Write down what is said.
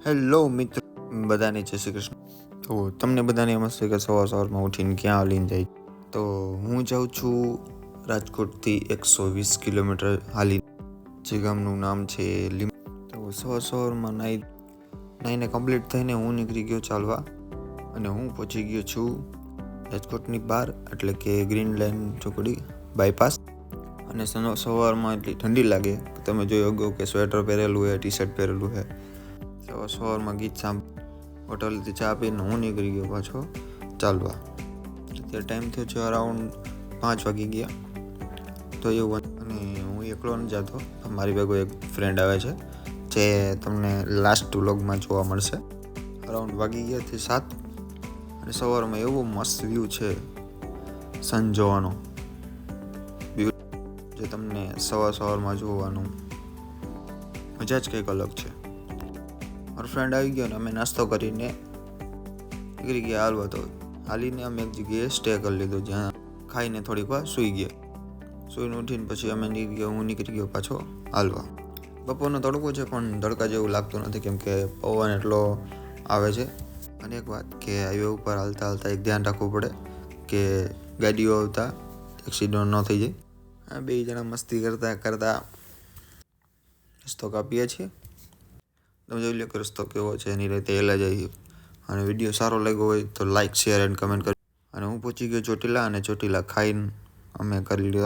Hello મિત્રો, બધાને જય શ્રી કૃષ્ણ. તો તમને બધાને એમ હશે કે સવારમાં ઉઠીને ક્યાં હાલીને જાય. તો હું જાઉં છું રાજકોટથી 120 કિલોમીટર હાલી, જે ગામનું નામ છે લીમ. તો સવારમાં નાઈને કમ્પ્લીટ થઈને હું નીકળી ગયો ચાલવા, અને હું પહોંચી ગયો છું રાજકોટની બહાર, એટલે કે ગ્રીન લાઇન ચોકડી બાયપાસ. અને સવારમાં એટલી ઠંડી લાગે કે તમે જોઈ શકો કે સ્વેટર પહેરેલું છે, ટી શર્ટ પહેરેલું છે. સવારમાં ગીત હોટલથી ચા પીને હું નીકળી ગયો પાછો ચાલવા. અત્યારે ટાઈમ થયો છે અરાઉન્ડ 5 વાગી ગયા. તો એવું, અને હું એકલો નથી જતો, મારી ભેગો એક ફ્રેન્ડ આવે છે જે તમને લાસ્ટ વ્લોગમાં જોવા મળશે. અરાઉન્ડ વાગી ગયા થી 7, અને સવારમાં એવો મસ્ત વ્યૂ છે સન જોવાનો, જે તમને સવારમાં જોવાનું મજા જ કંઈક અલગ છે. મારો ફ્રેન્ડ આવી ગયો ને અમે નાસ્તો કરીને નીકળી ગયા હાલવા. તો હાલીને અમે એક જગ્યાએ સ્ટે કરી લીધો, જ્યાં ખાઈને થોડીક વાર સૂઈ ગયા. સૂઈને ઉઠીને પછી હું નીકળી ગયો પાછો હાલવા. બપોરનો તડકો છે પણ તડકા જેવું લાગતું નથી, કેમ કે પવન એટલો આવે છે. અને એક વાત કે હાઈવે ઉપર હાલતા એક ધ્યાન રાખવું પડે કે ગાડીઓ આવતા એક્સિડન્ટ ન થઈ જાય. 2 જણા મસ્તી કરતા રસ્તો કાપીએ છીએ. તમે જોઈ લો કે રસ્તો કેવો છે, એની રીતે હેલા જાય. અને વિડીયો સારો લાગ્યો હોય તો લાઇક, શેર એન્ડ કમેન્ટ કરો. અને હું પહોંચી ગયો ચોટીલા, અને ચોટીલા ખાઈને અમે કરી લીધો